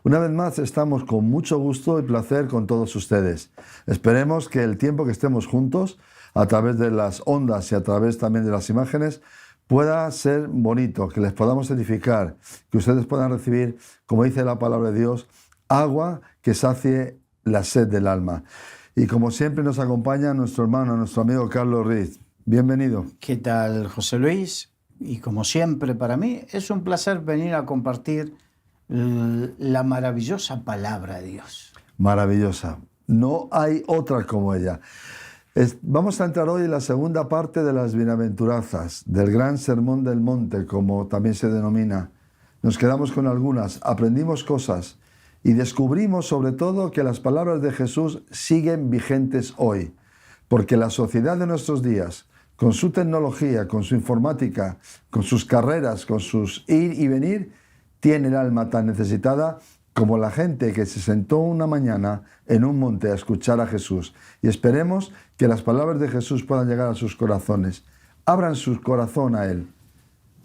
Una vez más estamos con mucho gusto y placer con todos ustedes. Esperemos que el tiempo que estemos juntos, a través de las ondas y a través también de las imágenes, pueda ser bonito, que les podamos edificar, que ustedes puedan recibir, como dice la palabra de Dios, agua que sacie la sed del alma. Y como siempre nos acompaña nuestro hermano, nuestro amigo Carlos Riz. Bienvenido. ¿Qué tal, José Luis? Y como siempre para mí es un placer venir a compartir la maravillosa palabra de Dios. Maravillosa. No hay otra como ella. Vamos a entrar hoy en la segunda parte de las bienaventuranzas, del gran sermón del monte, como también se denomina. Nos quedamos con algunas, aprendimos cosas y descubrimos sobre todo que las palabras de Jesús siguen vigentes hoy, porque la sociedad de nuestros días, con su tecnología, con su informática, con sus carreras, con sus ir y venir, tiene el alma tan necesitada como la gente que se sentó una mañana en un monte a escuchar a Jesús. Y esperemos que las palabras de Jesús puedan llegar a sus corazones. Abran su corazón a Él.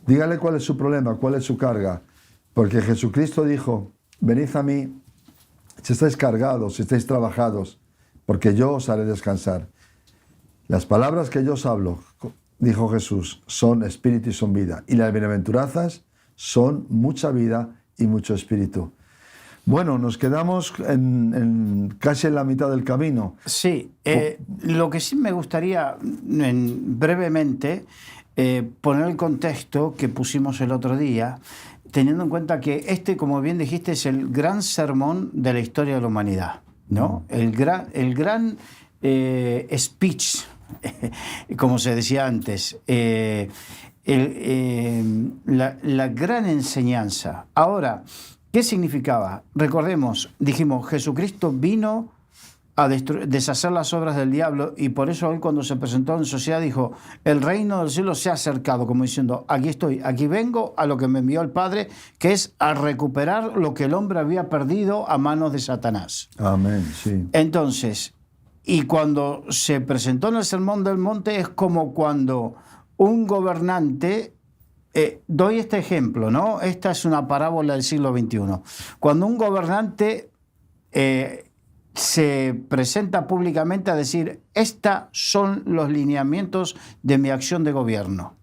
Dígale cuál es su problema, cuál es su carga. Porque Jesucristo dijo, venid a mí si estáis cargados, si estáis trabajados, porque yo os haré descansar. Las palabras que yo os hablo, dijo Jesús, son espíritu y son vida. Y las bienaventuranzas son mucha vida y mucho espíritu. Bueno, nos quedamos casi en la mitad del camino. Sí, lo que sí me gustaría brevemente poner el contexto que pusimos el otro día, teniendo en cuenta que como bien dijiste, es el gran sermón de la historia de la humanidad, ¿no? El gran speech, como se decía antes, la gran enseñanza. Ahora, ¿qué significaba? Recordemos, dijimos, Jesucristo vino a deshacer las obras del diablo, y por eso hoy cuando se presentó en sociedad dijo, el reino del cielo se ha acercado, como diciendo, aquí estoy, aquí vengo a lo que me envió el Padre, que es a recuperar lo que el hombre había perdido a manos de Satanás. Amén, sí. Entonces, y cuando se presentó en el Sermón del Monte es como cuando un gobernante, doy este ejemplo, ¿no? Esta es una parábola del siglo XXI. Cuando un gobernante se presenta públicamente a decir, estos son los lineamientos de mi acción de gobierno.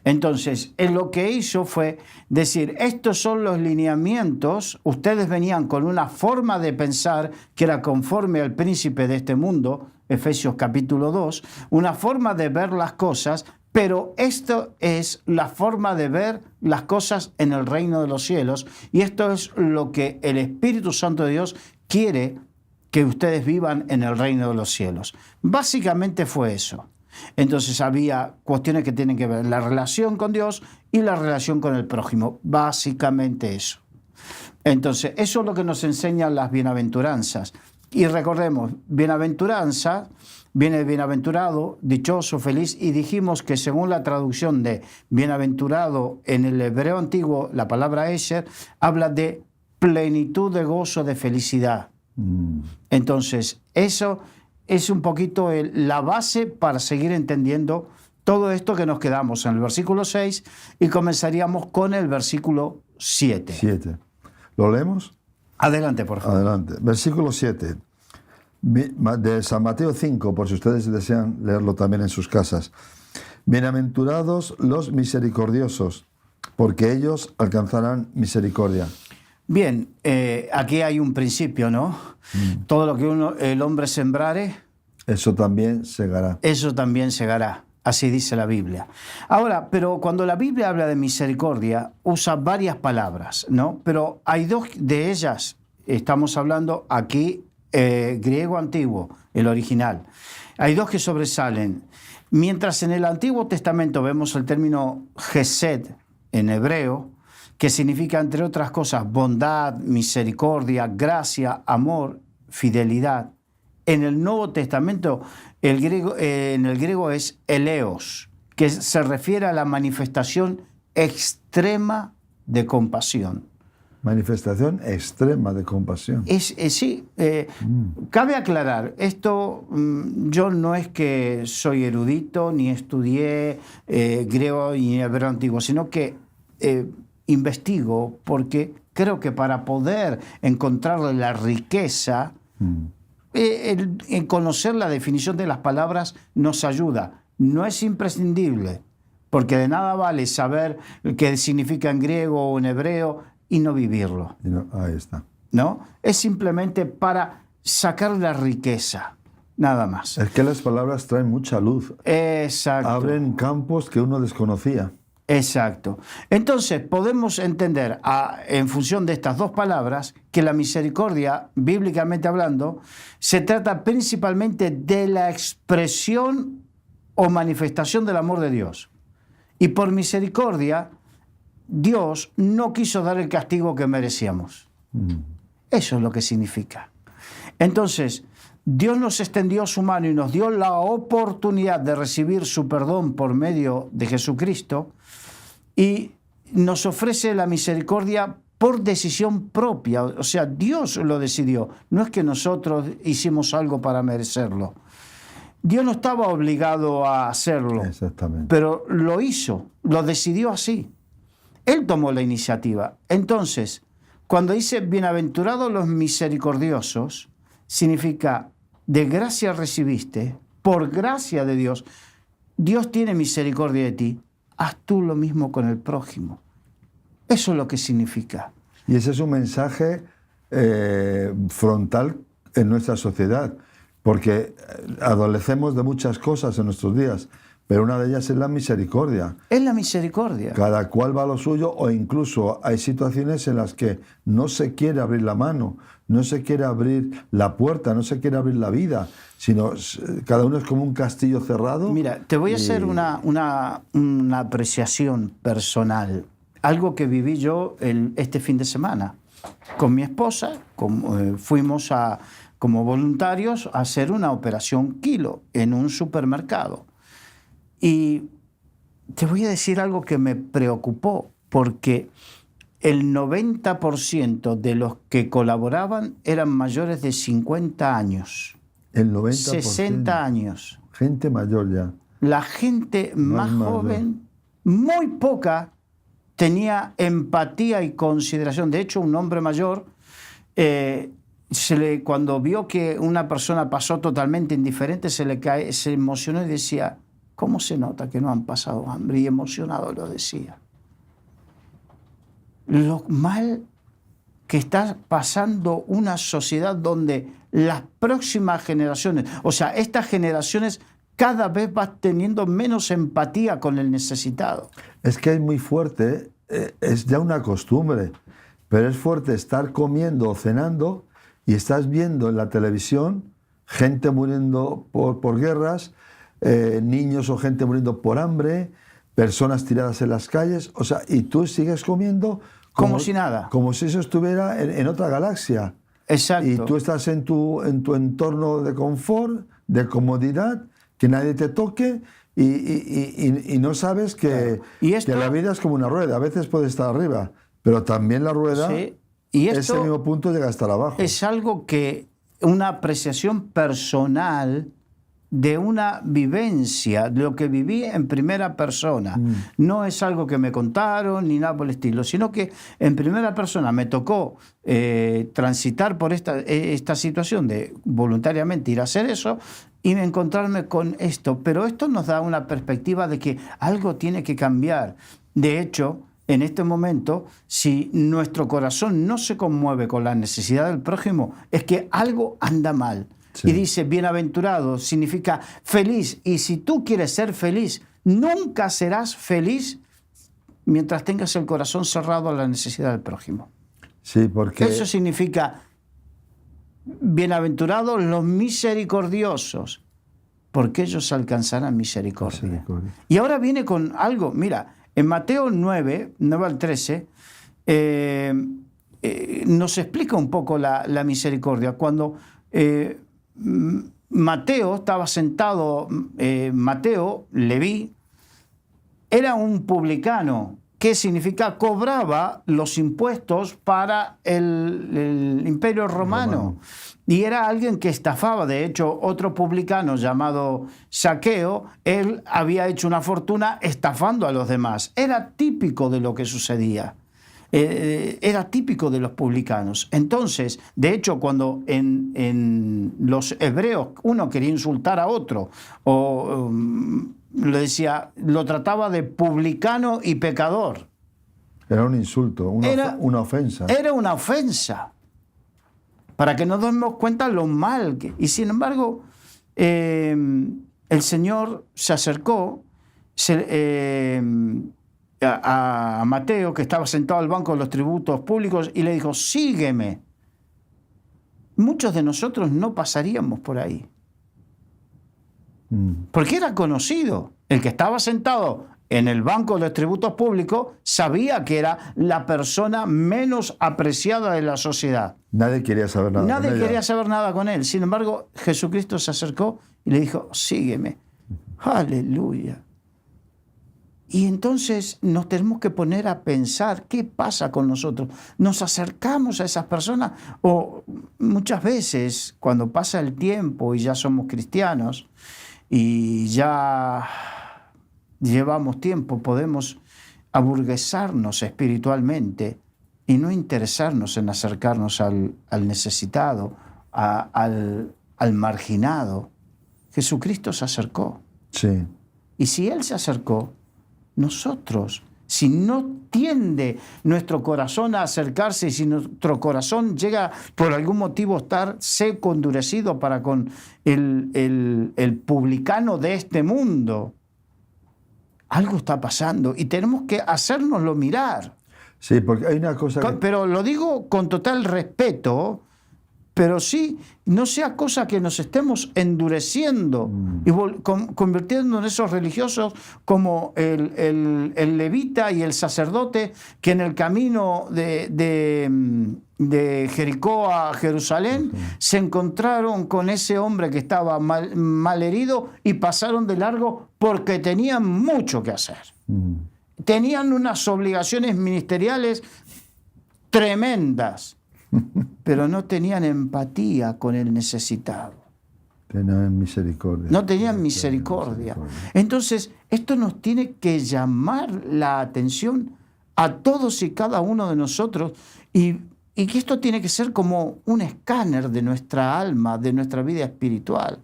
Entonces, lo que hizo fue decir, estos son los lineamientos, ustedes venían con una forma de pensar que era conforme al príncipe de este mundo, Efesios capítulo 2, una forma de ver las cosas, pero esto es la forma de ver las cosas en el reino de los cielos, y esto es lo que el Espíritu Santo de Dios quiere que ustedes vivan en el reino de los cielos. Básicamente fue eso. Entonces había cuestiones que tienen que ver la relación con Dios y la relación con el prójimo, básicamente eso. Entonces eso es lo que nos enseñan las bienaventuranzas. Y recordemos, bienaventuranza viene de bienaventurado, dichoso, feliz, y dijimos que según la traducción de bienaventurado en el hebreo antiguo, la palabra esher, habla de plenitud de gozo, de felicidad. Entonces eso es un poquito la base para seguir entendiendo todo esto que nos quedamos en el versículo 6 y comenzaríamos con el versículo 7. ¿Lo leemos? Adelante, por favor. Adelante. Versículo 7 de San Mateo 5, por si ustedes desean leerlo también en sus casas. Bienaventurados los misericordiosos, porque ellos alcanzarán misericordia. Bien, aquí hay un principio, ¿no? Todo lo que el hombre sembrare, eso también segará. Eso también segará, así dice la Biblia. Ahora, pero cuando la Biblia habla de misericordia, usa varias palabras, ¿no? Pero hay dos de ellas, estamos hablando aquí, griego antiguo, el original. Hay dos que sobresalen. Mientras en el Antiguo Testamento vemos el término Gesed en hebreo, que significa, entre otras cosas, bondad, misericordia, gracia, amor, fidelidad. En el Nuevo Testamento, en el griego es eleos, que se refiere a la manifestación extrema de compasión. Manifestación extrema de compasión. Sí, cabe aclarar, esto yo no es que soy erudito, ni estudié griego ni hebreo antiguo, sino que investigo porque creo que para poder encontrarle la riqueza, en conocer la definición de las palabras nos ayuda. No es imprescindible, porque de nada vale saber qué significa en griego o en hebreo y no vivirlo. Ahí está. ¿No? Es simplemente para sacar la riqueza, nada más. Es que las palabras traen mucha luz. Exacto. Abren campos que uno desconocía. Exacto. Entonces podemos entender, en función de estas dos palabras, que la misericordia, bíblicamente hablando, se trata principalmente de la expresión o manifestación del amor de Dios. Y por misericordia, Dios no quiso dar el castigo que merecíamos. Eso es lo que significa. Entonces, Dios nos extendió su mano y nos dio la oportunidad de recibir su perdón por medio de Jesucristo, y nos ofrece la misericordia por decisión propia. O sea, Dios lo decidió. No es que nosotros hicimos algo para merecerlo. Dios no estaba obligado a hacerlo. Exactamente. Pero lo hizo, lo decidió así. Él tomó la iniciativa. Entonces, cuando dice bienaventurados los misericordiosos, significa de gracia recibiste, por gracia de Dios. Dios tiene misericordia de ti. Haz tú lo mismo con el prójimo. Eso es lo que significa. Y ese es un mensaje frontal en nuestra sociedad, porque adolecemos de muchas cosas en nuestros días, pero una de ellas es la misericordia. Es la misericordia. Cada cual va a lo suyo, o incluso hay situaciones en las que no se quiere abrir la mano, no se quiere abrir la puerta, no se quiere abrir la vida, sino cada uno es como un castillo cerrado. Mira, te voy a hacer una apreciación personal. Algo que viví yo este fin de semana. Con mi esposa, fuimos como voluntarios a hacer una operación kilo en un supermercado. Y te voy a decir algo que me preocupó, porque el 90% de los que colaboraban eran mayores de 50 años. El 90%. 60 años. Gente mayor ya. La gente más joven, muy poca, tenía empatía y consideración. De hecho, un hombre mayor, cuando vio que una persona pasó totalmente indiferente, se emocionó y decía, ¿cómo se nota que no han pasado hambre? Y emocionado lo decía. Lo mal que está pasando una sociedad donde las próximas generaciones, o sea, estas generaciones cada vez van teniendo menos empatía con el necesitado. Es que es muy fuerte, es ya una costumbre, pero es fuerte estar comiendo o cenando y estás viendo en la televisión gente muriendo por guerras, niños o gente muriendo por hambre, personas tiradas en las calles, o sea, y tú sigues comiendo como si nada. Como si eso estuviera en otra galaxia. Exacto. Y tú estás en tu entorno de confort, de comodidad, que nadie te toque y no sabes que la vida es como una rueda. A veces puede estar arriba, pero también la rueda, sí. Y ese mismo punto llega a estar abajo. Es algo que, una apreciación personal de una vivencia, de lo que viví en primera persona. No es algo que me contaron ni nada por el estilo, sino que en primera persona me tocó transitar por esta situación de voluntariamente ir a hacer eso y encontrarme con esto. Pero esto nos da una perspectiva de que algo tiene que cambiar. De hecho, en este momento, si nuestro corazón no se conmueve con la necesidad del prójimo, es que algo anda mal. Sí. Y dice, bienaventurado, significa feliz. Y si tú quieres ser feliz, nunca serás feliz mientras tengas el corazón cerrado a la necesidad del prójimo. Sí, porque... Eso significa, bienaventurados los misericordiosos, porque ellos alcanzarán misericordia. Y ahora viene con algo, mira, en Mateo 9 al 13, nos explica un poco la misericordia. Cuando... Mateo estaba sentado, Mateo, Leví, era un publicano, que significa cobraba los impuestos para el Imperio Romano. Y era alguien que estafaba. De hecho, otro publicano llamado Zaqueo, él había hecho una fortuna estafando a los demás. Era típico de lo que sucedía. era típico de los publicanos. Entonces, de hecho, cuando en los hebreos uno quería insultar a otro, o le decía, lo trataba de publicano y pecador. Era un insulto, una ofensa. Era una ofensa. Para que nos demos cuenta lo mal que... Y sin embargo, el Señor se acercó a Mateo, que estaba sentado al banco de los tributos públicos, y le dijo, sígueme. Muchos de nosotros no pasaríamos por ahí. Porque era conocido. El que estaba sentado en el banco de los tributos públicos sabía que era la persona menos apreciada de la sociedad. Nadie quería saber nada con ella. Nadie quería saber nada con él. Sin embargo, Jesucristo se acercó y le dijo, sígueme. Aleluya. Y entonces nos tenemos que poner a pensar qué pasa con nosotros. ¿Nos acercamos a esas personas? O muchas veces, cuando pasa el tiempo y ya somos cristianos y ya llevamos tiempo, podemos aburguesarnos espiritualmente y no interesarnos en acercarnos al necesitado, al marginado. Jesucristo se acercó. Sí. Y si Él se acercó, nosotros, si no tiende nuestro corazón a acercarse, si nuestro corazón llega por algún motivo a estar seco, endurecido para con el publicano de este mundo, algo está pasando y tenemos que hacérnoslo mirar. Sí, porque hay una cosa que... Pero lo digo con total respeto, pero sí, no sea cosa que nos estemos endureciendo y convirtiendo en esos religiosos como el levita y el sacerdote que en el camino de Jericó a Jerusalén se encontraron con ese hombre que estaba mal herido y pasaron de largo porque tenían mucho que hacer. Tenían unas obligaciones ministeriales tremendas, pero no tenían empatía con el necesitado. Tenían misericordia. No tenían misericordia. Entonces, esto nos tiene que llamar la atención a todos y cada uno de nosotros y que esto tiene que ser como un escáner de nuestra alma, de nuestra vida espiritual.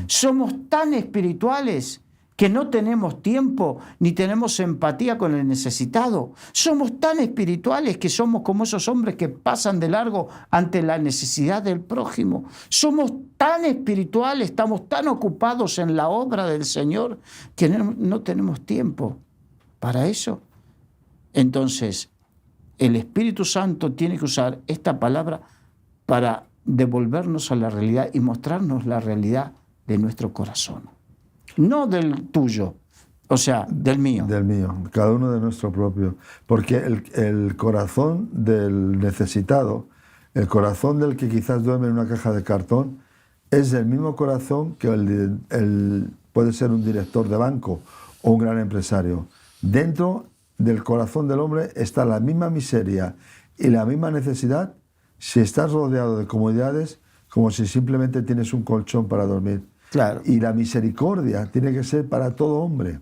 Somos tan espirituales que no tenemos tiempo ni tenemos empatía con el necesitado. Somos tan espirituales que somos como esos hombres que pasan de largo ante la necesidad del prójimo. Somos tan espirituales, estamos tan ocupados en la obra del Señor que no tenemos tiempo para eso. Entonces, el Espíritu Santo tiene que usar esta palabra para devolvernos a la realidad y mostrarnos la realidad de nuestro corazón. No del tuyo, o sea, del mío. Del mío, cada uno de nuestro propio. Porque el corazón del necesitado, el corazón del que quizás duerme en una caja de cartón, es el mismo corazón que puede ser un director de banco o un gran empresario. Dentro del corazón del hombre está la misma miseria y la misma necesidad si estás rodeado de comodidades como si simplemente tienes un colchón para dormir. Claro. Y la misericordia tiene que ser para todo hombre.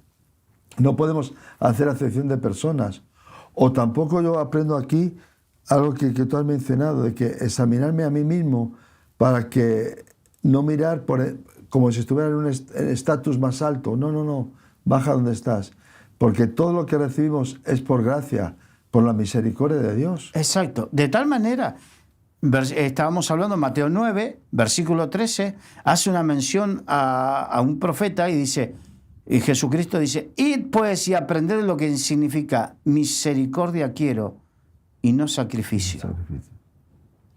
No podemos hacer acepción de personas. O tampoco yo aprendo aquí algo que tú has mencionado, de que examinarme a mí mismo para que no mirar como si estuviera en un estatus más alto. No, baja donde estás. Porque todo lo que recibimos es por gracia, por la misericordia de Dios. Exacto. De tal manera... Estábamos hablando en Mateo 9, versículo 13, hace una mención a un profeta y dice, y Jesucristo dice, id pues y aprended lo que significa misericordia quiero y no sacrificio.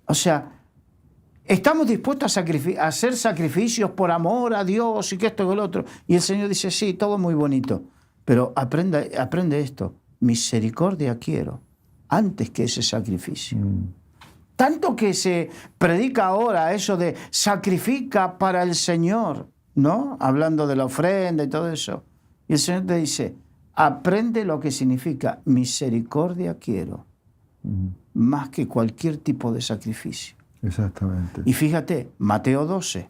O sea, estamos dispuestos a hacer sacrificios por amor a Dios y que esto y lo otro. Y el Señor dice, sí, todo muy bonito, pero aprende esto, misericordia quiero antes que ese sacrificio. Tanto que se predica ahora eso de sacrifica para el Señor, ¿no? Hablando de la ofrenda y todo eso. Y el Señor te dice, aprende lo que significa misericordia quiero, más que cualquier tipo de sacrificio. Exactamente. Y fíjate, Mateo 12.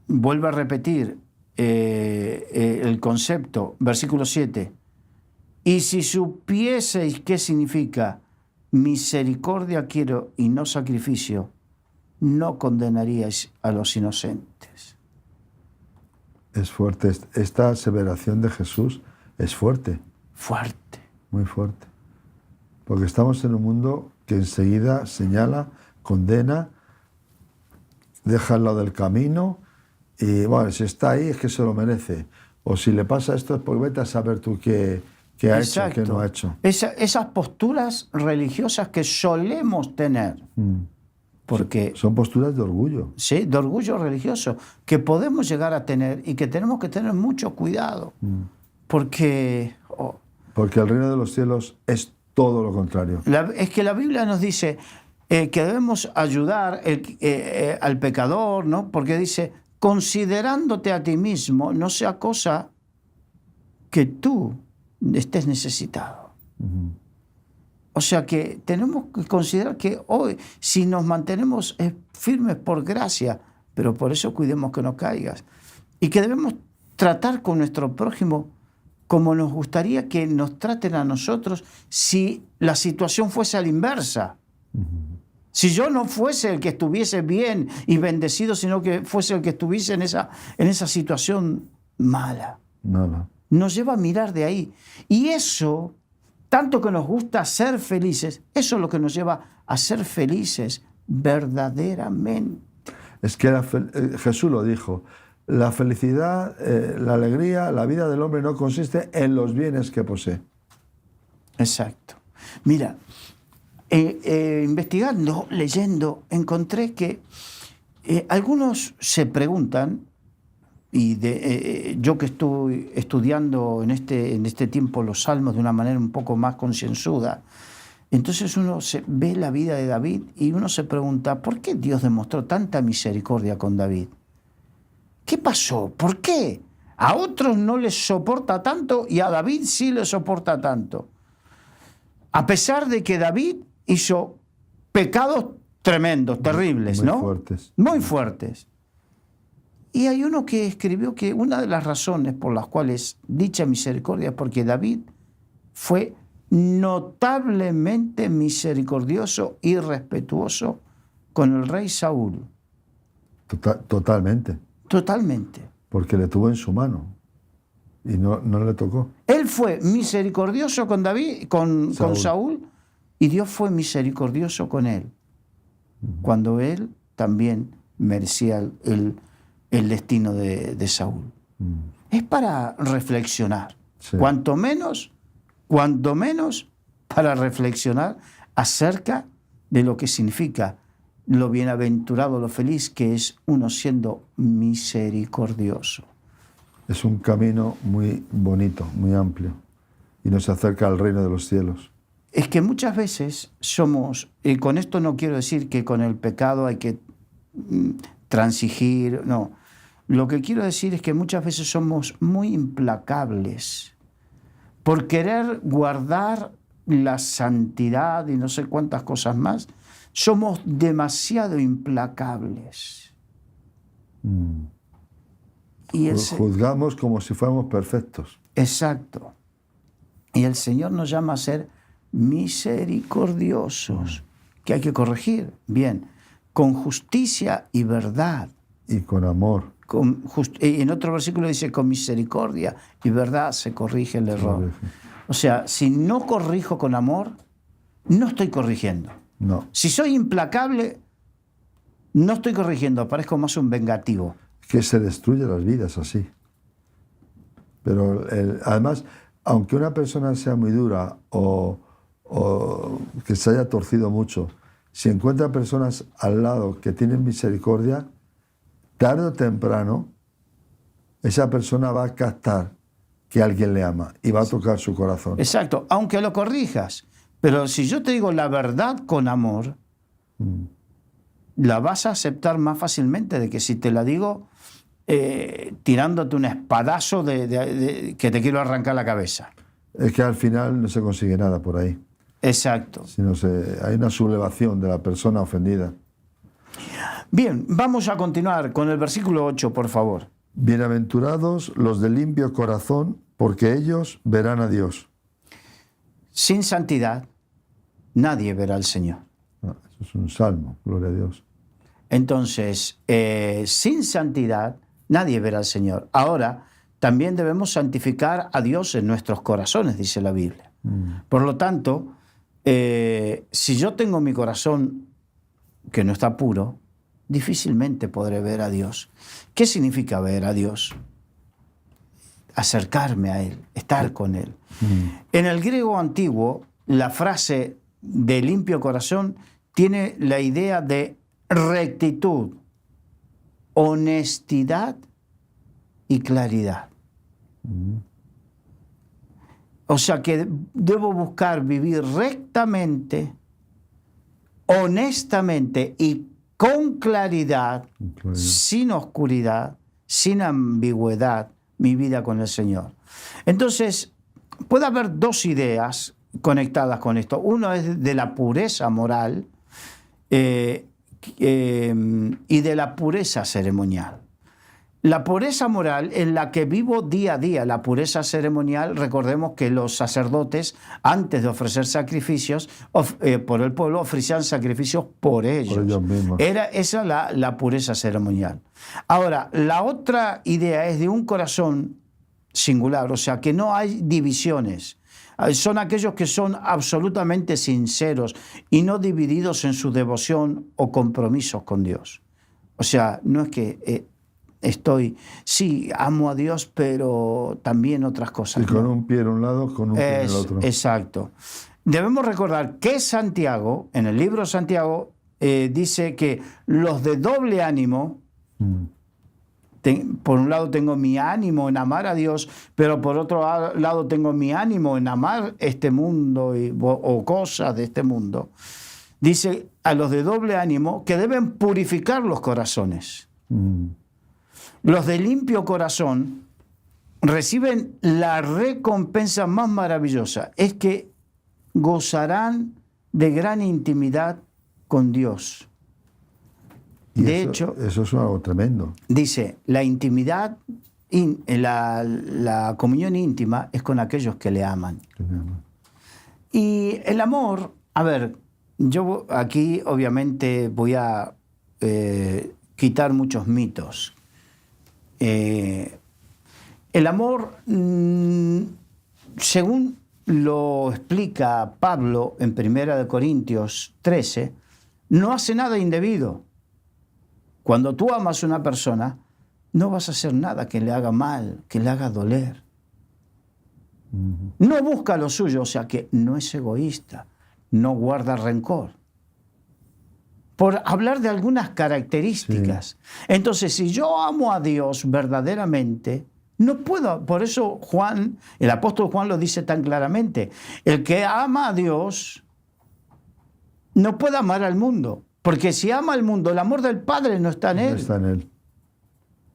Vuelve a repetir el concepto, versículo 7, y si supieseis qué significa misericordia quiero y no sacrificio, no condenaríais a los inocentes. Es fuerte. Esta aseveración de Jesús es fuerte. Fuerte. Muy fuerte. Porque estamos en un mundo que enseguida señala, condena, deja al lado del camino y, bueno, si está ahí es que se lo merece. O si le pasa esto es porque vete a saber tú qué ha hecho, qué no ha hecho. Esas posturas religiosas que solemos tener. Porque son posturas de orgullo. Sí, de orgullo religioso, que podemos llegar a tener y que tenemos que tener mucho cuidado. Porque el reino de los cielos es todo lo contrario. Es que la Biblia nos dice que debemos ayudar al pecador, ¿no? Porque dice, considerándote a ti mismo, no sea cosa que tú estés necesitado. O sea que tenemos que considerar que hoy, si nos mantenemos firmes por gracia, pero por eso cuidemos que no caigas, y que debemos tratar con nuestro prójimo como nos gustaría que nos traten a nosotros si la situación fuese a la inversa. Si yo no fuese el que estuviese bien y bendecido, sino que fuese el que estuviese en esa situación mala. Nos lleva a mirar de ahí. Y eso, tanto que nos gusta ser felices, eso es lo que nos lleva a ser felices verdaderamente. Es que Jesús lo dijo, la felicidad, la alegría, la vida del hombre no consiste en los bienes que posee. Exacto. Mira, investigando, leyendo, encontré que algunos se preguntan, y yo que estoy estudiando en este tiempo los salmos de una manera un poco más concienzuda, entonces uno ve la vida de David y uno se pregunta, ¿por qué Dios demostró tanta misericordia con David? ¿Qué pasó? ¿Por qué? A otros no les soporta tanto y a David sí le soporta tanto. A pesar de que David hizo pecados tremendos, terribles, muy ¿no? Fuertes. Muy fuertes. Y hay uno que escribió que una de las razones por las cuales dicha misericordia es porque David fue notablemente misericordioso y respetuoso con el rey Saúl. Totalmente. Totalmente. Porque le tuvo en su mano y no le tocó. Él fue misericordioso con David, con Saúl, y Dios fue misericordioso con él, cuando él también merecía el destino de Saúl. Es para reflexionar. Sí. Cuanto menos para reflexionar acerca de lo que significa lo bienaventurado, lo feliz que es uno siendo misericordioso. Es un camino muy bonito, muy amplio, y nos acerca al reino de los cielos. Es que muchas veces somos, y con esto no quiero decir que con el pecado hay que transigir, no. Lo que quiero decir es que muchas veces somos muy implacables por querer guardar la santidad y no sé cuántas cosas más. Somos demasiado implacables. Y juzgamos como si fuéramos perfectos. Exacto. Y el Señor nos llama a ser misericordiosos, que hay que corregir, bien, con justicia y verdad. Y con amor. Y en otro versículo dice, con misericordia y verdad se corrige el error. O sea, si no corrijo con amor, no estoy corrigiendo. No. Si soy implacable, no estoy corrigiendo, parezco más un vengativo. Que se destruyen las vidas así. Pero además, aunque una persona sea muy dura o que se haya torcido mucho, si encuentra personas al lado que tienen misericordia, tarde o temprano, esa persona va a captar que alguien le ama y va a tocar su corazón. Exacto, aunque lo corrijas. Pero si yo te digo la verdad con amor, la vas a aceptar más fácilmente de que si te la digo tirándote un espadazo que te quiero arrancar la cabeza. Es que al final no se consigue nada por ahí. Exacto. Sino hay una sublevación de la persona ofendida. Bien, vamos a continuar con el versículo 8, por favor. Bienaventurados los de limpio corazón, porque ellos verán a Dios. Sin santidad, nadie verá al Señor. Eso es un salmo, gloria a Dios. Entonces, sin santidad, nadie verá al Señor. Ahora, también debemos santificar a Dios en nuestros corazones, dice la Biblia. Por lo tanto, si yo tengo mi corazón que no está puro, difícilmente podré ver a Dios. ¿Qué significa ver a Dios? Acercarme a Él, estar con Él. En el griego antiguo, la frase de limpio corazón tiene la idea de rectitud, honestidad y claridad. O sea que debo buscar vivir rectamente, honestamente y con claridad, sin oscuridad, sin ambigüedad, mi vida con el Señor. Entonces, puede haber dos ideas conectadas con esto. Uno es de la pureza moral y de la pureza ceremonial. La pureza moral en la que vivo día a día, la pureza ceremonial, recordemos que los sacerdotes, antes de ofrecer sacrificios por el pueblo, ofrecían sacrificios por ellos. Por ellos mismos. Era esa la pureza ceremonial. Ahora, la otra idea es de un corazón singular, o sea, que no hay divisiones. Son aquellos que son absolutamente sinceros y no divididos en su devoción o compromisos con Dios. O sea, no es que sí, amo a Dios, pero también otras cosas. Y con un pie en un lado, con un pie en el otro. Exacto. Debemos recordar que Santiago, en el libro de Santiago, dice que los de doble ánimo, por un lado tengo mi ánimo en amar a Dios, pero por otro lado tengo mi ánimo en amar este mundo o cosas de este mundo. Dice a los de doble ánimo que deben purificar los corazones. Los de limpio corazón reciben la recompensa más maravillosa, es que gozarán de gran intimidad con Dios. De hecho, eso es algo tremendo. Dice, la intimidad, la comunión íntima es con aquellos que le aman. Y el amor, a ver, yo aquí obviamente voy a quitar muchos mitos. El amor, según lo explica Pablo en 1 Corintios 13, no hace nada indebido. Cuando tú amas a una persona, no vas a hacer nada que le haga mal, que le haga doler. No busca lo suyo, o sea que no es egoísta, no guarda rencor. Por hablar de algunas características. Sí. Entonces, si yo amo a Dios verdaderamente, no puedo. Por eso el apóstol Juan lo dice tan claramente. El que ama a Dios no puede amar al mundo. Porque si ama al mundo, el amor del Padre no está en él. No está en él.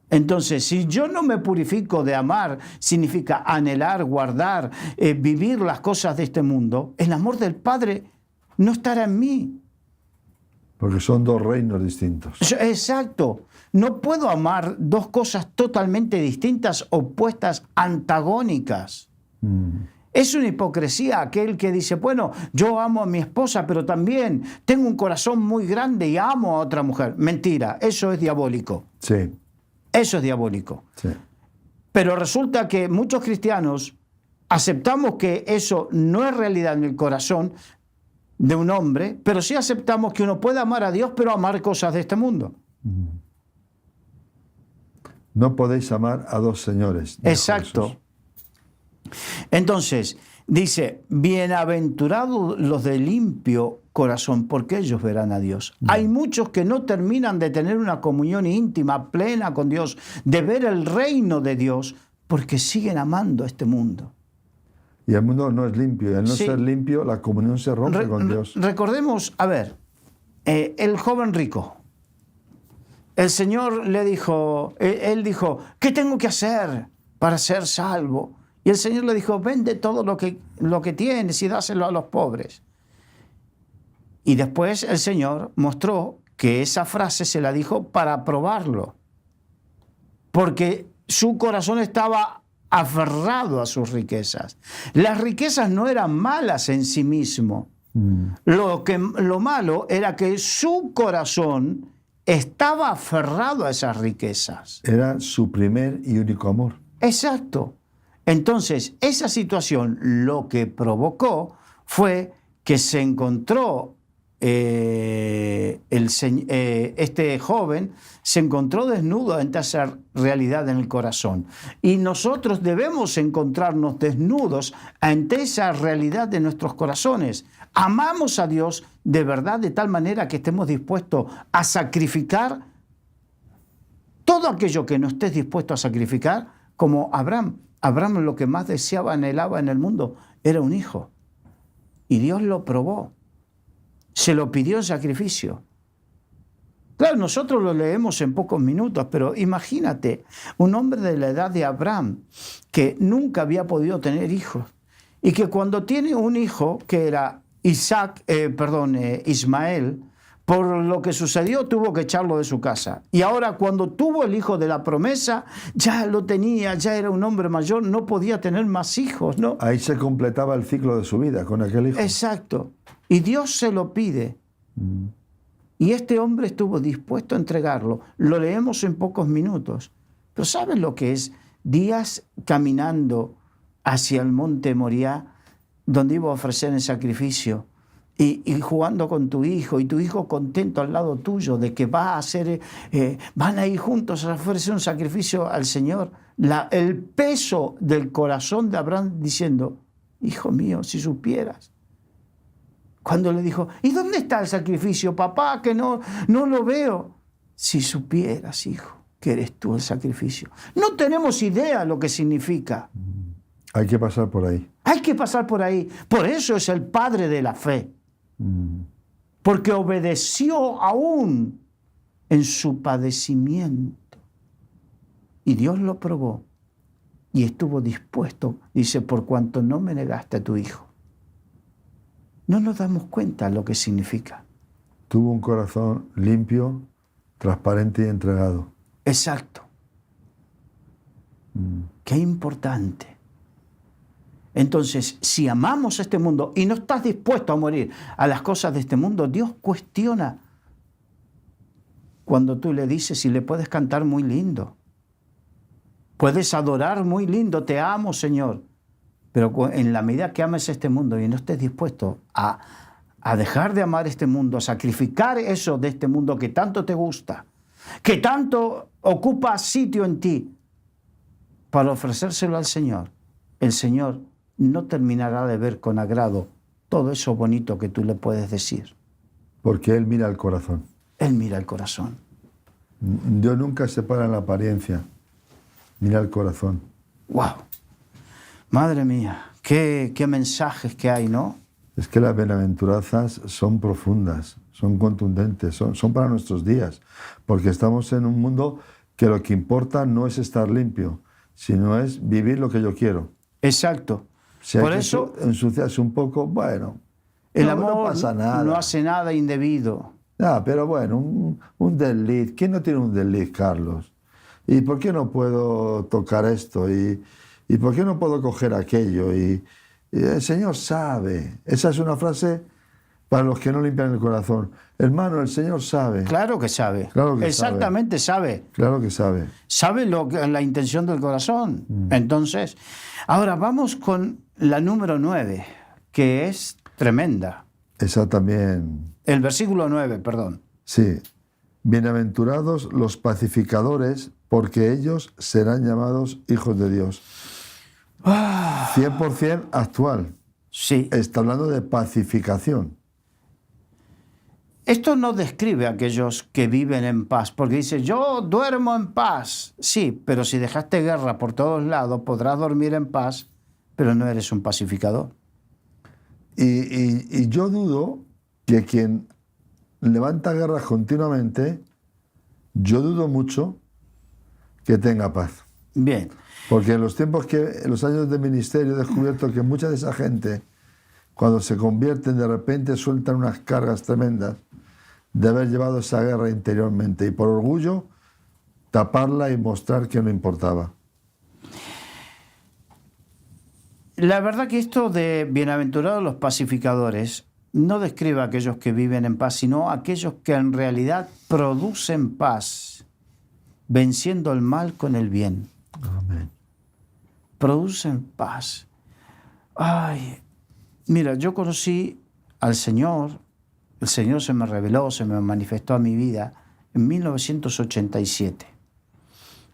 Entonces, si yo no me purifico de amar, significa anhelar, guardar, vivir las cosas de este mundo, el amor del Padre no estará en mí. Porque son dos reinos distintos. Exacto. No puedo amar dos cosas totalmente distintas, opuestas, antagónicas. Es una hipocresía aquel que dice, bueno, yo amo a mi esposa, pero también tengo un corazón muy grande y amo a otra mujer. Mentira, eso es diabólico. Sí. Eso es diabólico. Sí. Pero resulta que muchos cristianos aceptamos que eso no es realidad en el corazón de un hombre, pero sí aceptamos que uno puede amar a Dios, pero amar cosas de este mundo. No podéis amar a dos señores. Exacto. Jesús. Entonces, dice, bienaventurados los de limpio corazón, porque ellos verán a Dios. Hay muchos que no terminan de tener una comunión íntima, plena con Dios, de ver el reino de Dios, porque siguen amando a este mundo. Y el mundo no es limpio, y al no ser limpio, la comunión se rompe con Dios. Recordemos, a ver, el joven rico. El Señor le dijo, él dijo, ¿qué tengo que hacer para ser salvo? Y el Señor le dijo, vende todo lo que tienes y dáselo a los pobres. Y después el Señor mostró que esa frase se la dijo para probarlo. Porque su corazón estaba aferrado a sus riquezas. Las riquezas no eran malas en sí mismo. Lo malo era que su corazón estaba aferrado a esas riquezas. Era su primer y único amor. Exacto. Entonces, esa situación lo que provocó fue que se encontró, este joven se encontró desnudo ante esa realidad en el corazón. Y nosotros debemos encontrarnos desnudos ante esa realidad de nuestros corazones. Amamos a Dios de verdad de tal manera que estemos dispuestos a sacrificar todo aquello que no estés dispuesto a sacrificar, como Abraham. Abraham lo que más deseaba, anhelaba en el mundo era un hijo. Y Dios lo probó. Se lo pidió en sacrificio. Claro, nosotros lo leemos en pocos minutos, pero imagínate, un hombre de la edad de Abraham que nunca había podido tener hijos y que cuando tiene un hijo que era Ismael, por lo que sucedió tuvo que echarlo de su casa. Y ahora cuando tuvo el hijo de la promesa, ya lo tenía, ya era un hombre mayor, no podía tener más hijos, ¿no? Ahí se completaba el ciclo de su vida con aquel hijo. Exacto. Y Dios se lo pide. Y este hombre estuvo dispuesto a entregarlo. Lo leemos en pocos minutos. Pero ¿sabes lo que es? Días caminando hacia el monte Moriah, donde iba a ofrecer el sacrificio, y jugando con tu hijo, y tu hijo contento al lado tuyo de que va a hacer, van a ir juntos a ofrecer un sacrificio al Señor. El peso del corazón de Abraham diciendo, hijo mío, si supieras. Cuando le dijo, ¿y dónde está el sacrificio, papá? Que no lo veo. Si supieras, hijo, que eres tú el sacrificio. No tenemos idea lo que significa. Hay que pasar por ahí. Hay que pasar por ahí. Por eso es el padre de la fe. Porque obedeció aún en su padecimiento. Y Dios lo probó. Y estuvo dispuesto, dice, por cuanto no me negaste a tu hijo. No nos damos cuenta lo que significa. Tuvo un corazón limpio, transparente y entregado. Exacto. Qué importante. Entonces, si amamos este mundo y no estás dispuesto a morir a las cosas de este mundo, Dios cuestiona cuando tú le dices y le puedes cantar muy lindo. Puedes adorar muy lindo, te amo, Señor. Pero en la medida que ames este mundo y no estés dispuesto a dejar de amar este mundo, a sacrificar eso de este mundo que tanto te gusta, que tanto ocupa sitio en ti, para ofrecérselo al Señor, el Señor no terminará de ver con agrado todo eso bonito que tú le puedes decir. Porque Él mira el corazón. Él mira el corazón. Dios nunca se para en la apariencia, mira el corazón. ¡Wow! Madre mía, qué mensajes que hay, ¿no? Es que las bienaventuranzas son profundas, son contundentes, son para nuestros días, porque estamos en un mundo que lo que importa no es estar limpio, sino es vivir lo que yo quiero. Exacto. Si hay Por que eso ensuciarse un poco, bueno, el amor no pasa nada. no hace nada indebido. Pero bueno, un desliz. ¿Quién no tiene un desliz, Carlos? ¿Y por qué no puedo tocar esto? ¿Y por qué no puedo coger aquello? Y el Señor sabe. Esa es una frase para los que no limpian el corazón. Hermano, el Señor sabe. Claro que sabe. Claro que exactamente sabe. Claro que sabe. Sabe la intención del corazón. Entonces, ahora vamos con la número 9, que es tremenda. Esa también. El versículo 9, perdón. Sí. Bienaventurados los pacificadores, porque ellos serán llamados hijos de Dios. 100% actual. Sí. Está hablando de pacificación. Esto no describe a aquellos que viven en paz, porque dice, yo duermo en paz. Sí, pero si dejaste guerra por todos lados, podrás dormir en paz, pero no eres un pacificador. Y yo dudo que quien levanta guerras continuamente, yo dudo mucho que tenga paz. Bien. Porque en los años de ministerio he descubierto que mucha de esa gente, cuando se convierten, de repente sueltan unas cargas tremendas de haber llevado esa guerra interiormente y por orgullo taparla y mostrar que no importaba. la verdad que esto de bienaventurados los pacificadores no describe a aquellos que viven en paz, sino a aquellos que en realidad producen paz, venciendo el mal con el bien. Amén. Producen paz. Ay, mira, yo conocí al Señor, el Señor se me reveló, se me manifestó a mi vida en 1987.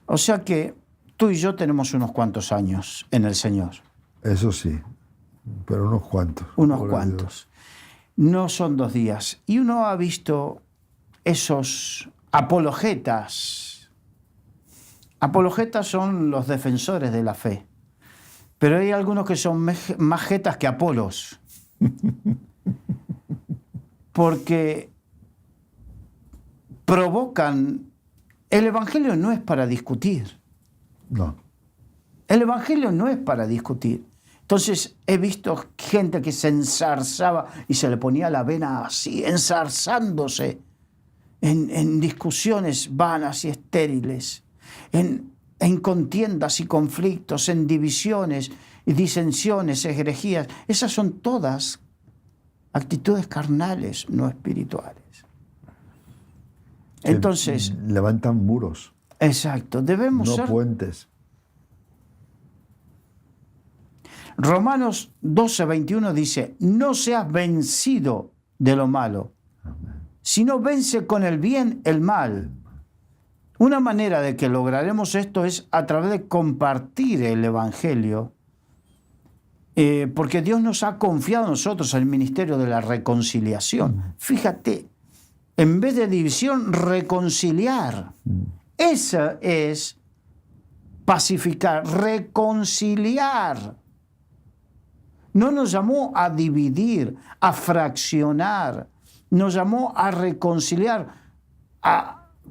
O sea que tú y yo tenemos unos cuantos años en el Señor. Eso sí, pero unos cuantos. Unos Gloria a cuantos. Dios. No son 2 días. Y uno ha visto esos apologetas. Apologetas son los defensores de la fe. Pero hay algunos que son más jetas que Apolos. Porque provocan... El Evangelio no es para discutir. No. El Evangelio no es para discutir. Entonces he visto gente que se ensarzaba y se le ponía la vena así, enzarzándose en discusiones vanas y estériles, en contiendas y conflictos, en divisiones y disensiones, herejías. Esas son todas actitudes carnales, no espirituales. Que Entonces, levantan muros, exacto, debemos no ser... puentes. Romanos 12:21 dice, no seas vencido de lo malo, sino vence con el bien el mal. Una manera de que lograremos esto es a través de compartir el Evangelio, porque Dios nos ha confiado a nosotros el ministerio de la reconciliación. Fíjate, en vez de división, reconciliar. Esa es pacificar, reconciliar. No nos llamó a dividir, a fraccionar, nos llamó a reconciliar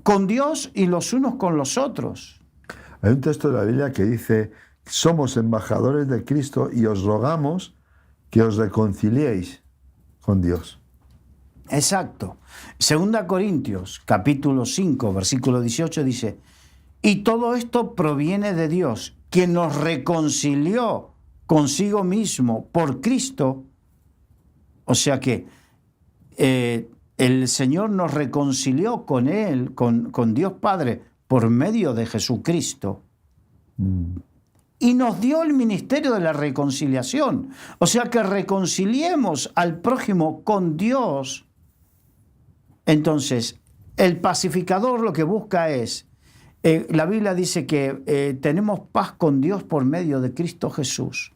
con Dios y los unos con los otros. Hay un texto de la Biblia que dice, somos embajadores de Cristo y os rogamos que os reconciliéis con Dios. Exacto. 2 Corintios, capítulo 5, versículo 18 dice, y todo esto proviene de Dios, quien nos reconcilió consigo mismo por Cristo. O sea que el Señor nos reconcilió con Él, con Dios Padre, por medio de Jesucristo. Y nos dio el ministerio de la reconciliación. O sea que reconciliemos al prójimo con Dios. Entonces, el pacificador lo que busca es, la Biblia dice que tenemos paz con Dios por medio de Cristo Jesús.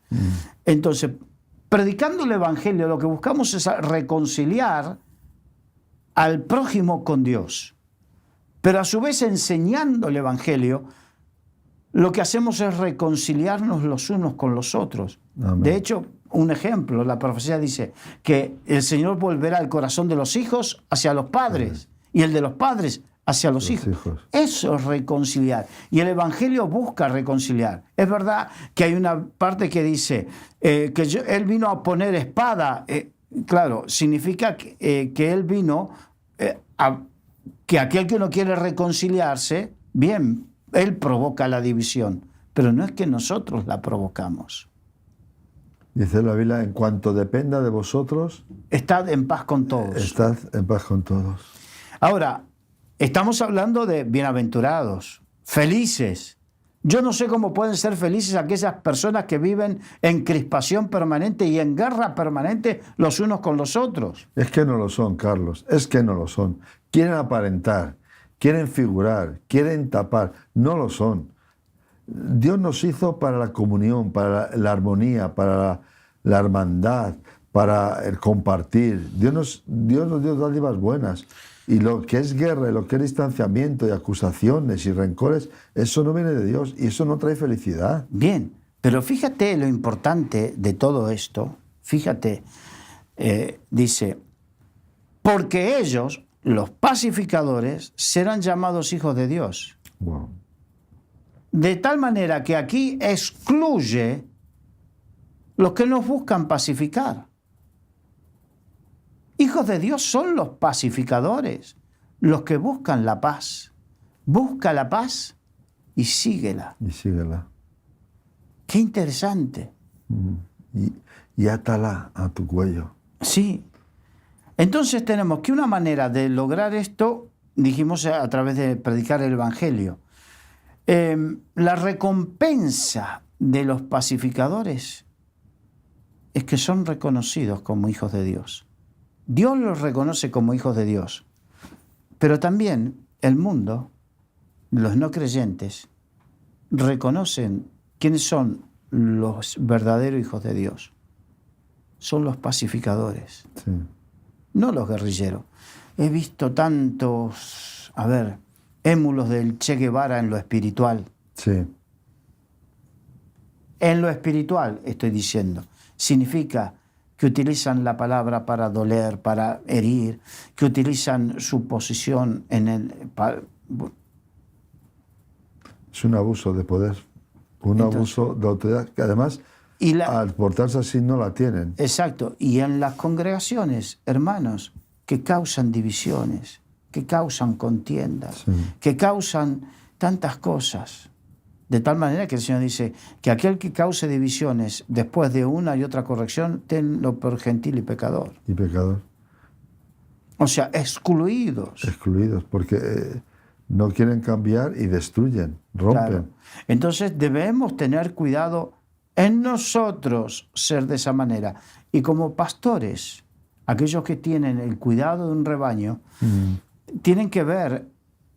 Entonces, predicando el Evangelio, lo que buscamos es reconciliar al prójimo con Dios. Pero a su vez, enseñando el Evangelio, lo que hacemos es reconciliarnos los unos con los otros. Amén. De hecho, un ejemplo, la profecía dice que el Señor volverá el corazón de los hijos hacia los padres y el de los padres hacia los hijos. Eso es reconciliar. Y el Evangelio busca reconciliar. Es verdad que hay una parte que dice que Él vino a poner espada. Claro, significa que Él vino que aquel que no quiere reconciliarse, bien, Él provoca la división. Pero no es que nosotros la provocamos. Dice la Biblia, en cuanto dependa de vosotros, Estad en paz con todos. estad en paz con todos. Ahora, estamos hablando de bienaventurados, felices. Yo no sé cómo pueden ser felices aquellas personas que viven en crispación permanente y en guerra permanente los unos con los otros. Es que no lo son, Carlos, es que no lo son. Quieren aparentar, quieren figurar, quieren tapar, no lo son. Dios nos hizo para la comunión, para la armonía, para la hermandad, para el compartir. Dios nos dio dádivas buenas. Y lo que es guerra, y lo que es distanciamiento y acusaciones y rencores, eso no viene de Dios y eso no trae felicidad. Bien, pero fíjate lo importante de todo esto. Fíjate, dice, porque ellos, los pacificadores, serán llamados hijos de Dios. Wow. De tal manera que aquí excluye los que nos buscan pacificar. Hijos de Dios son los pacificadores, los que buscan la paz. Busca la paz y síguela. Y síguela. Qué interesante. y átala a tu cuello. Sí. Entonces tenemos que una manera de lograr esto, dijimos a través de predicar el Evangelio. La recompensa de los pacificadores es que son reconocidos como hijos de Dios. Dios los reconoce como hijos de Dios. Pero también el mundo, los no creyentes, reconocen quiénes son los verdaderos hijos de Dios. Son los pacificadores, Sí. no los guerrilleros. He visto tantos, émulos del Che Guevara en lo espiritual. Sí. En lo espiritual, estoy diciendo. Significa que utilizan la palabra para doler, para herir, que utilizan su posición en el... Es un abuso de poder, abuso de autoridad, que además, al portarse así, no la tienen. Exacto. Y en las congregaciones, hermanos, que causan divisiones, que causan contiendas, Sí. que causan tantas cosas. De tal manera que el Señor dice que aquel que cause divisiones después de una y otra corrección, tenlo por gentil y pecador. Y pecador. O sea, excluidos. Excluidos, porque no quieren cambiar y destruyen, rompen. Claro. Entonces debemos tener cuidado en nosotros ser de esa manera. Y como pastores, aquellos que tienen el cuidado de un rebaño, tienen que ver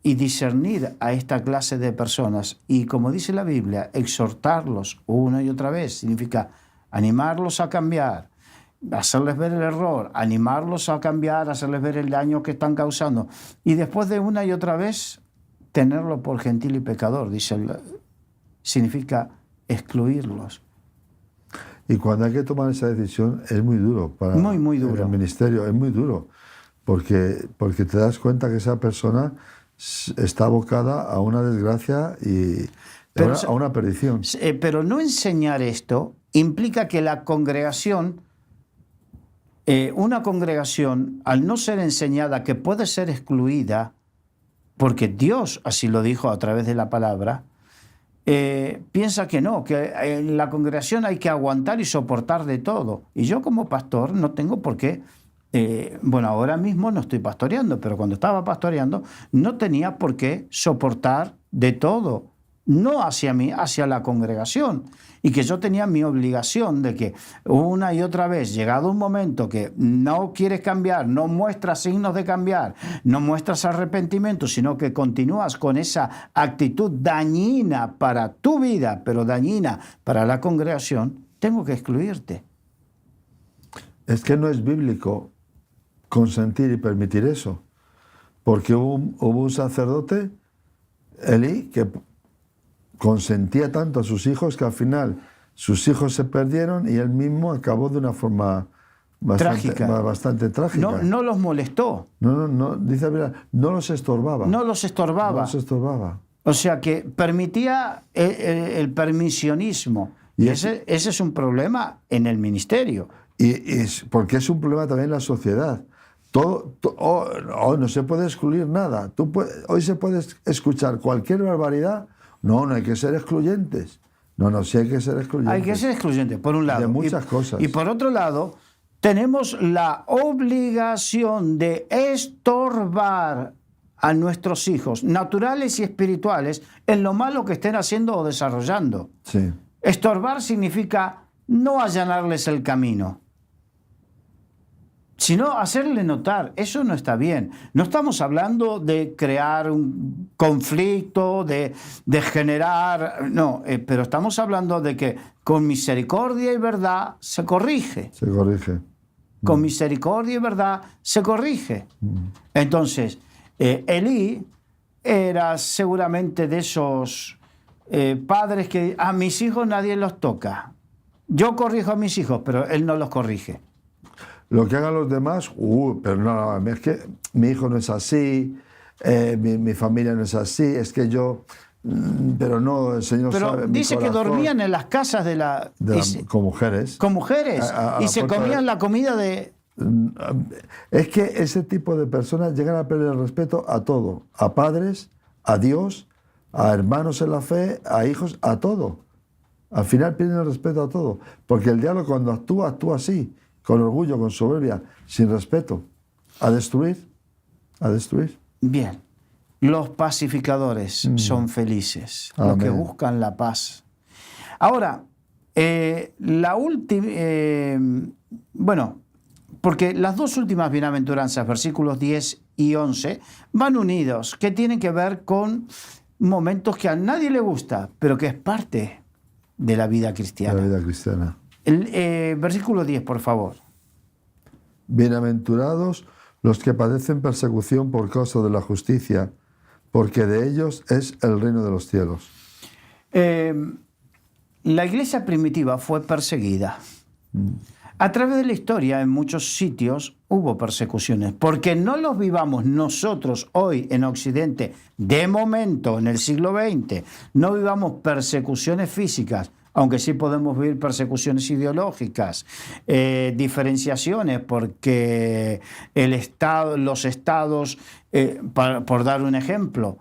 y discernir a esta clase de personas. Y como dice la Biblia, exhortarlos una y otra vez significa animarlos a cambiar, hacerles ver el error, animarlos a cambiar, hacerles ver el daño que están causando. Y después de una y otra vez, tenerlo por gentil y pecador, significa excluirlos. Y cuando hay que tomar esa decisión es muy duro para muy duro. el ministerio, es muy duro, porque te das cuenta que esa persona está abocada a una desgracia y a una perdición. Pero no enseñar esto implica que la congregación, una congregación, al no ser enseñada, que puede ser excluida, porque Dios así lo dijo a través de la palabra, piensa que no, que en la congregación hay que aguantar y soportar de todo. Y yo como pastor no tengo por qué, ahora mismo no estoy pastoreando, pero cuando estaba pastoreando no tenía por qué soportar de todo, no hacia mí, hacia la congregación. Y que yo tenía mi obligación de que una y otra vez, llegado un momento que no quieres cambiar, no muestras signos de cambiar, no muestras arrepentimiento, sino que continúas con esa actitud dañina para tu vida, pero dañina para la congregación, tengo que excluirte. Es que no es bíblico consentir y permitir eso, porque hubo un sacerdote, Elí, que consentía tanto a sus hijos que al final sus hijos se perdieron y él mismo acabó de una forma bastante trágica. No los molestó. No, dice la Biblia, no los estorbaba. No los estorbaba. No los estorbaba. O sea que permitía el permisionismo. Y ese es un problema en el ministerio. Y porque es un problema también en la sociedad. No se puede excluir nada. Hoy se puede escuchar cualquier barbaridad. No hay que ser excluyentes. No, sí hay que ser excluyentes. Hay que ser excluyentes, por un lado. De muchas cosas. Y por otro lado, tenemos la obligación de estorbar a nuestros hijos, naturales y espirituales, en lo malo que estén haciendo o desarrollando. Sí. Estorbar significa no allanarles el camino, sino hacerle notar, eso no está bien. No estamos hablando de crear un conflicto, de generar, no, pero estamos hablando de que con misericordia y verdad se corrige. Se corrige. Con misericordia y verdad se corrige. Entonces, Elí era seguramente de esos padres que a mis hijos nadie los toca. Yo corrijo a mis hijos, pero él no los corrige. Lo que hagan los demás, pero no, es que mi hijo no es así, mi familia no es así, es que yo, pero no, el Señor pero sabe. Dice que dormían en las casas con mujeres. Con mujeres, y se comían la comida de... Es que ese tipo de personas llegan a perder el respeto a todo, a padres, a Dios, a hermanos en la fe, a hijos, a todo. Al final pierden el respeto a todo. Porque el diablo cuando actúa, actúa así, con orgullo, con soberbia, sin respeto. A destruir. A destruir. Bien. Los pacificadores son felices, los que buscan la paz. Ahora, la última, porque las dos últimas bienaventuranzas, versículos 10 y 11, van unidos, que tienen que ver con momentos que a nadie le gusta, pero que es parte de la vida cristiana. La vida cristiana. El versículo 10, por favor. Bienaventurados los que padecen persecución por causa de la justicia, porque de ellos es el reino de los cielos. La iglesia primitiva fue perseguida. A través de la historia, en muchos sitios hubo persecuciones. Porque no los vivamos nosotros hoy en Occidente, de momento, en el siglo XX, no vivamos persecuciones físicas, aunque sí podemos vivir persecuciones ideológicas, diferenciaciones, porque los estados, por dar un ejemplo,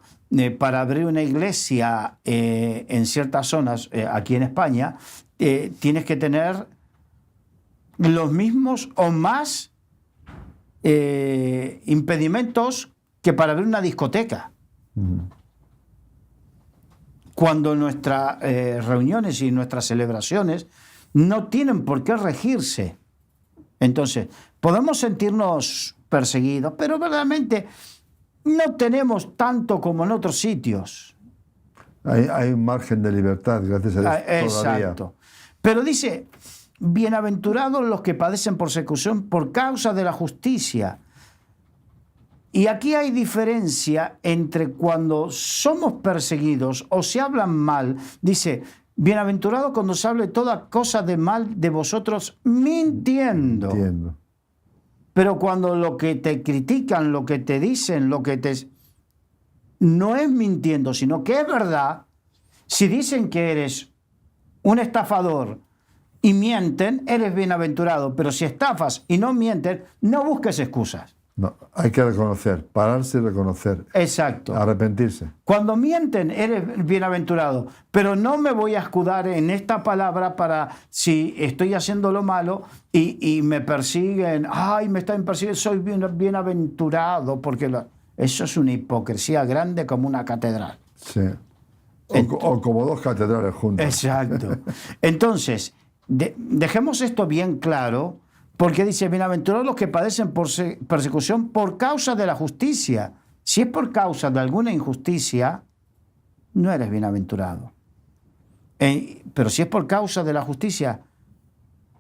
para abrir una iglesia en ciertas zonas, aquí en España, tienes que tener los mismos o más impedimentos que para abrir una discoteca. Cuando nuestras reuniones y nuestras celebraciones no tienen por qué regirse. Entonces, podemos sentirnos perseguidos, pero verdaderamente no tenemos tanto como en otros sitios. Hay un margen de libertad, gracias a Dios. Exacto. Pero dice, bienaventurados los que padecen persecución por causa de la justicia. Y aquí hay diferencia entre cuando somos perseguidos o se hablan mal. Dice, bienaventurado cuando se hable toda cosa de mal de vosotros mintiendo. Entiendo. Pero cuando lo que te critican, lo que te dicen, no es mintiendo, sino que es verdad, si dicen que eres un estafador y mienten, eres bienaventurado. Pero si estafas y no mienten, no busques excusas. No, hay que reconocer, pararse y reconocer. Exacto. Arrepentirse. Cuando mienten, eres bienaventurado. Pero no me voy a escudar en esta palabra para si estoy haciendo lo malo y me persiguen. Ay, me están persiguiendo, soy bienaventurado. Porque eso es una hipocresía grande como una catedral. Sí. O como dos catedrales juntas. Exacto. Entonces, dejemos esto bien claro. Porque dice, bienaventurados los que padecen persecución por causa de la justicia. Si es por causa de alguna injusticia, no eres bienaventurado. Pero si es por causa de la justicia,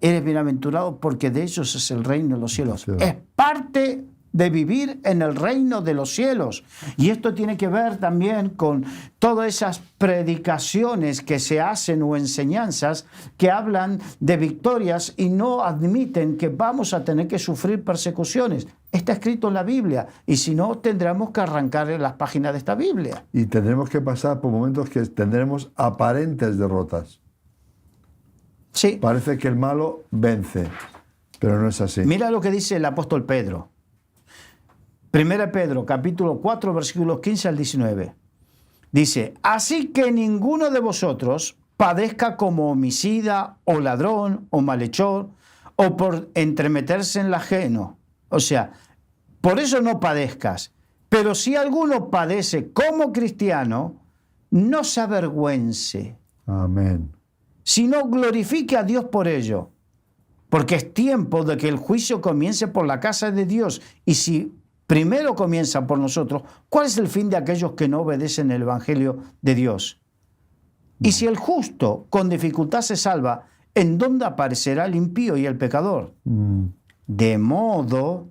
eres bienaventurado porque de ellos es el reino de los cielos. Sí. Es parte de vivir en el reino de los cielos. Y esto tiene que ver también con todas esas predicaciones que se hacen o enseñanzas que hablan de victorias y no admiten que vamos a tener que sufrir persecuciones. Está escrito en la Biblia y si no tendremos que arrancar las páginas de esta Biblia. Y tendremos que pasar por momentos que tendremos aparentes derrotas. Sí. Parece que el malo vence, pero no es así. Mira lo que dice el apóstol Pedro. 1 Pedro, capítulo 4, versículos 15 al 19. Dice, así que ninguno de vosotros padezca como homicida, o ladrón, o malhechor, o por entremeterse en lo ajeno. O sea, por eso no padezcas. Pero si alguno padece como cristiano, no se avergüence. Amén. Sino glorifique a Dios por ello. Porque es tiempo de que el juicio comience por la casa de Dios. Y si primero comienza por nosotros, ¿cuál es el fin de aquellos que no obedecen el Evangelio de Dios? Y si el justo con dificultad se salva, ¿en dónde aparecerá el impío y el pecador? De modo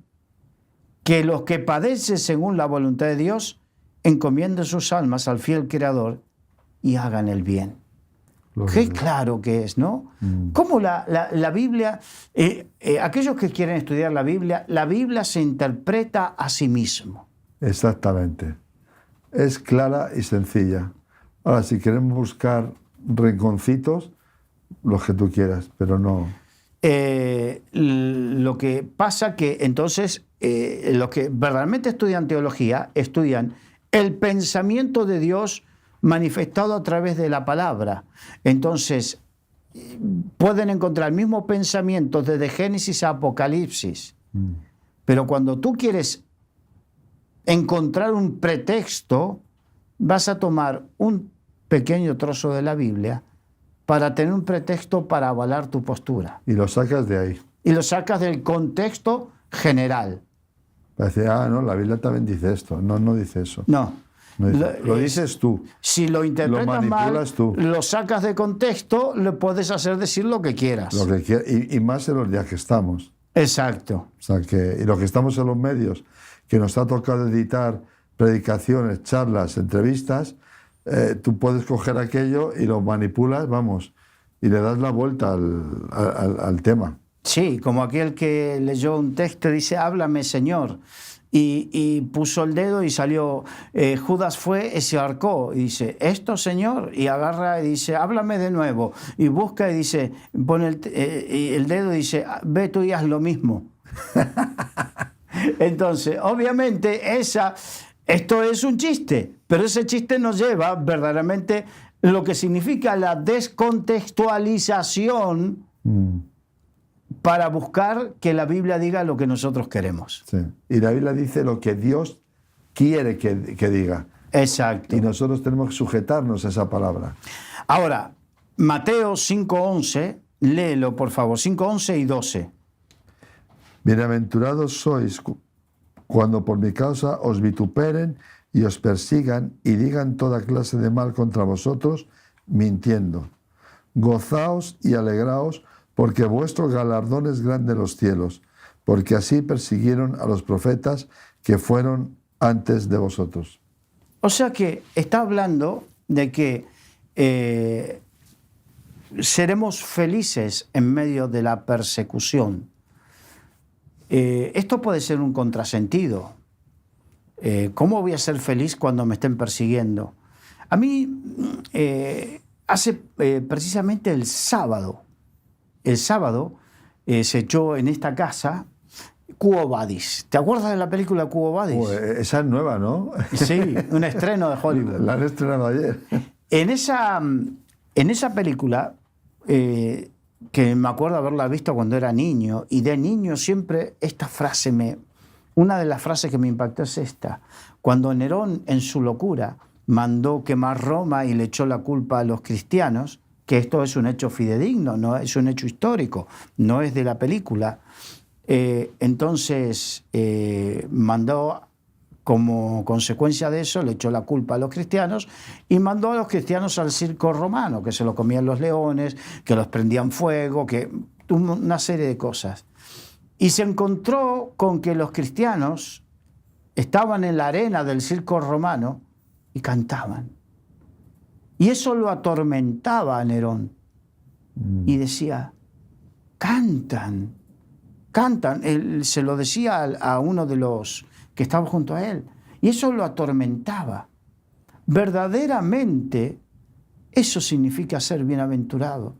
que los que padecen según la voluntad de Dios encomienden sus almas al fiel Creador y hagan el bien. Qué claro que es, ¿no? Cómo la Biblia, aquellos que quieren estudiar la Biblia se interpreta a sí mismo. Exactamente. Es clara y sencilla. Ahora, si queremos buscar rinconcitos, los que tú quieras, pero no. Lo que pasa que entonces los que verdaderamente estudian teología, estudian el pensamiento de Dios manifestado a través de la palabra. Entonces, pueden encontrar el mismo pensamiento desde Génesis a Apocalipsis. Pero cuando tú quieres encontrar un pretexto, vas a tomar un pequeño trozo de la Biblia para tener un pretexto para avalar tu postura. Y lo sacas de ahí. Y lo sacas del contexto general. Parece, no, la Biblia también dice esto. No, no dice eso. No. No dice, lo dices tú. Si lo interpretas Lo manipulas mal, tú. lo sacas de contexto, le puedes hacer decir lo que quieras. Lo que y más en los días que estamos. Exacto. O sea, y los que estamos en los medios, que nos ha tocado editar predicaciones, charlas, entrevistas, tú puedes coger aquello y lo manipulas, vamos, y le das la vuelta al tema. Sí, como aquel que leyó un texto y dice, háblame, Señor. Y puso el dedo y salió, Judas fue y se ahorcó. Y dice, esto, Señor. Y agarra y dice, háblame de nuevo. Y busca y dice, pone el dedo y dice, ve tú y haz lo mismo. Entonces, obviamente, esto es un chiste, pero ese chiste nos lleva verdaderamente lo que significa la descontextualización para buscar que la Biblia diga lo que nosotros queremos. Sí. Y la Biblia dice lo que Dios quiere que diga. Exacto. Y nosotros tenemos que sujetarnos a esa palabra. Ahora, Mateo 5:11, léelo por favor, 5:11 y 12. Bienaventurados sois cuando por mi causa os vituperen y os persigan y digan toda clase de mal contra vosotros, mintiendo. Gozaos y alegraos, porque vuestro galardón es grande en los cielos, porque así persiguieron a los profetas que fueron antes de vosotros. O sea que está hablando de que seremos felices en medio de la persecución. Esto puede ser un contrasentido. ¿Cómo voy a ser feliz cuando me estén persiguiendo? A mí, precisamente el sábado se echó en esta casa Quo Vadis. ¿Te acuerdas de la película Quo Vadis? Esa es nueva, ¿no? Sí, un estreno de Hollywood. La han estrenado ayer. En esa película, que me acuerdo haberla visto cuando era niño, y de niño siempre esta frase una de las frases que me impactó es esta. Cuando Nerón, en su locura, mandó quemar Roma y le echó la culpa a los cristianos, que esto es un hecho fidedigno, no es un hecho histórico, no es de la película, entonces mandó, como consecuencia de eso, le echó la culpa a los cristianos y mandó a los cristianos al circo romano, que se lo comían los leones, que los prendían fuego, que una serie de cosas. Y se encontró con que los cristianos estaban en la arena del circo romano y cantaban. Y eso lo atormentaba a Nerón. Y decía, cantan. Él se lo decía a uno de los que estaba junto a él. Y eso lo atormentaba. Verdaderamente, eso significa ser bienaventurado.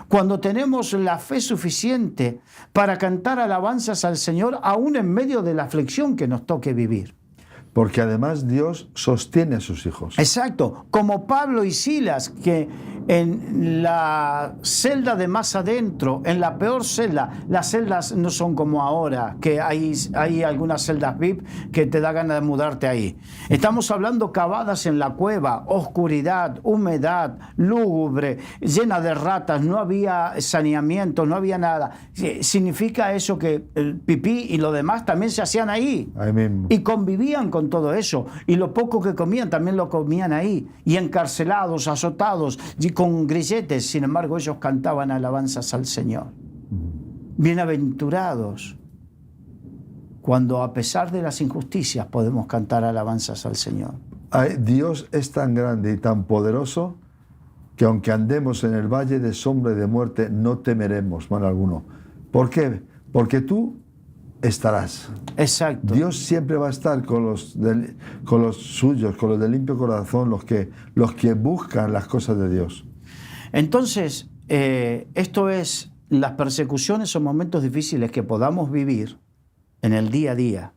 Cuando tenemos la fe suficiente para cantar alabanzas al Señor, aún en medio de la aflicción que nos toque vivir. Porque además Dios sostiene a sus hijos. Exacto, como Pablo y Silas, que en la celda de más adentro, en la peor celda, las celdas no son como ahora, que hay algunas celdas VIP que te da ganas de mudarte ahí. Estamos hablando cavadas en la cueva, oscuridad, humedad, lúgubre, llena de ratas, no había saneamiento, no había nada. Significa eso que el pipí y lo demás también se hacían ahí. Ahí mismo. Y convivían con todo eso. Y lo poco que comían también lo comían ahí. Y encarcelados, azotados, y con grilletes. Sin embargo, ellos cantaban alabanzas al Señor. Bienaventurados cuando a pesar de las injusticias podemos cantar alabanzas al Señor. Dios es tan grande y tan poderoso que aunque andemos en el valle de sombra y de muerte, no temeremos mal alguno. ¿Por qué? Porque tú estarás. Exacto. Dios siempre va a estar con los suyos, con los de limpio corazón, los que buscan las cosas de Dios. Entonces, esto es, las persecuciones o momentos difíciles que podamos vivir en el día a día.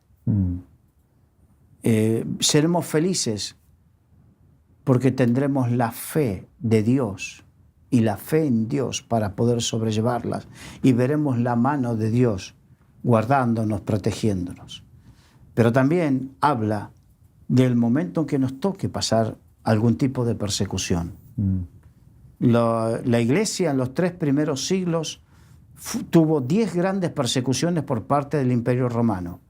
Seremos felices porque tendremos la fe de Dios y la fe en Dios para poder sobrellevarlas. Y veremos la mano de Dios guardándonos, protegiéndonos. Pero también habla del momento en que nos toque pasar algún tipo de persecución. La iglesia en los 3 primeros siglos tuvo 10 grandes persecuciones por parte del Imperio Romano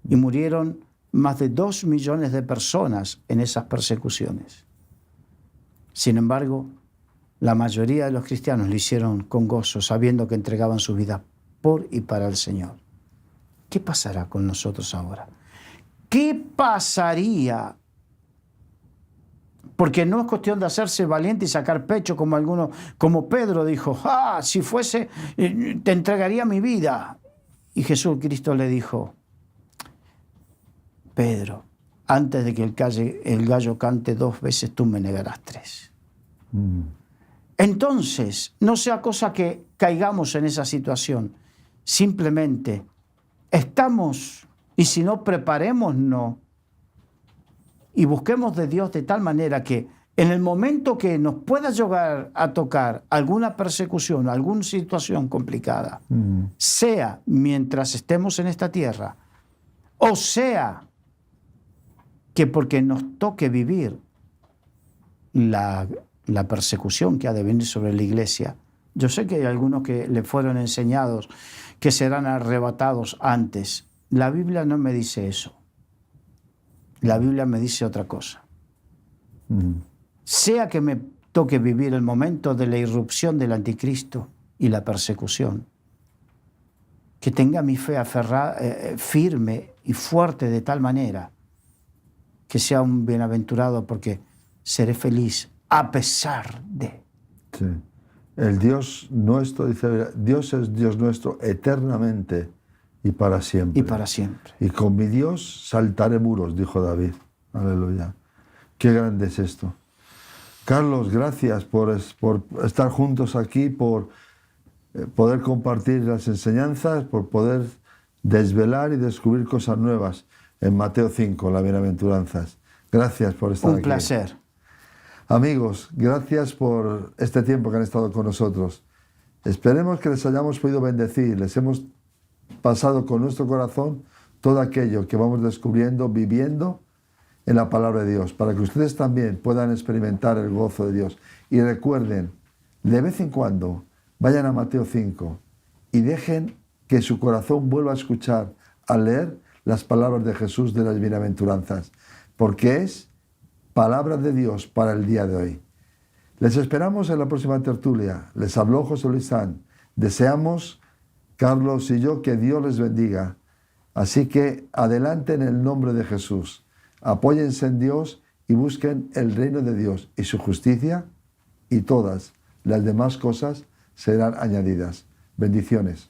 y murieron más de 2 millones de personas en esas persecuciones. Sin embargo, la mayoría de los cristianos lo hicieron con gozo, sabiendo que entregaban su vida por y para el Señor. ¿Qué pasará con nosotros ahora? ¿Qué pasaría? Porque no es cuestión de hacerse valiente y sacar pecho como algunos, como Pedro dijo, si fuese, te entregaría mi vida. Y Jesucristo le dijo, Pedro, antes de que el gallo cante 2 veces, tú me negarás 3. Entonces, no sea cosa que caigamos en esa situación. Simplemente estamos, y si no, preparémonos y busquemos de Dios de tal manera que en el momento que nos pueda llegar a tocar alguna persecución, alguna situación complicada, sea mientras estemos en esta tierra, o sea que porque nos toque vivir la persecución que ha de venir sobre la iglesia. Yo sé que hay algunos que le fueron enseñados que serán arrebatados antes. La Biblia no me dice eso. La Biblia me dice otra cosa. Sea que me toque vivir el momento de la irrupción del anticristo y la persecución, que tenga mi fe firme y fuerte de tal manera que sea un bienaventurado, porque seré feliz a pesar de. Sí. El Dios nuestro, dice, Dios es Dios nuestro eternamente y para siempre. Y para siempre. Y con mi Dios saltaré muros, dijo David. Aleluya. Qué grande es esto. Carlos, gracias por estar juntos aquí, por poder compartir las enseñanzas, por poder desvelar y descubrir cosas nuevas en Mateo 5, las bienaventuranzas. Gracias por estar aquí. Un placer. Amigos, gracias por este tiempo que han estado con nosotros. Esperemos que les hayamos podido bendecir, les hemos pasado con nuestro corazón todo aquello que vamos descubriendo, viviendo en la palabra de Dios, para que ustedes también puedan experimentar el gozo de Dios. Y recuerden, de vez en cuando, vayan a Mateo 5 y dejen que su corazón vuelva a escuchar, a leer las palabras de Jesús de las bienaventuranzas, porque es palabra de Dios para el día de hoy. Les esperamos en la próxima tertulia. Les habló José Luis San. Deseamos, Carlos y yo, que Dios les bendiga. Así que adelante en el nombre de Jesús. Apóyense en Dios y busquen el reino de Dios y su justicia, y todas las demás cosas serán añadidas. Bendiciones.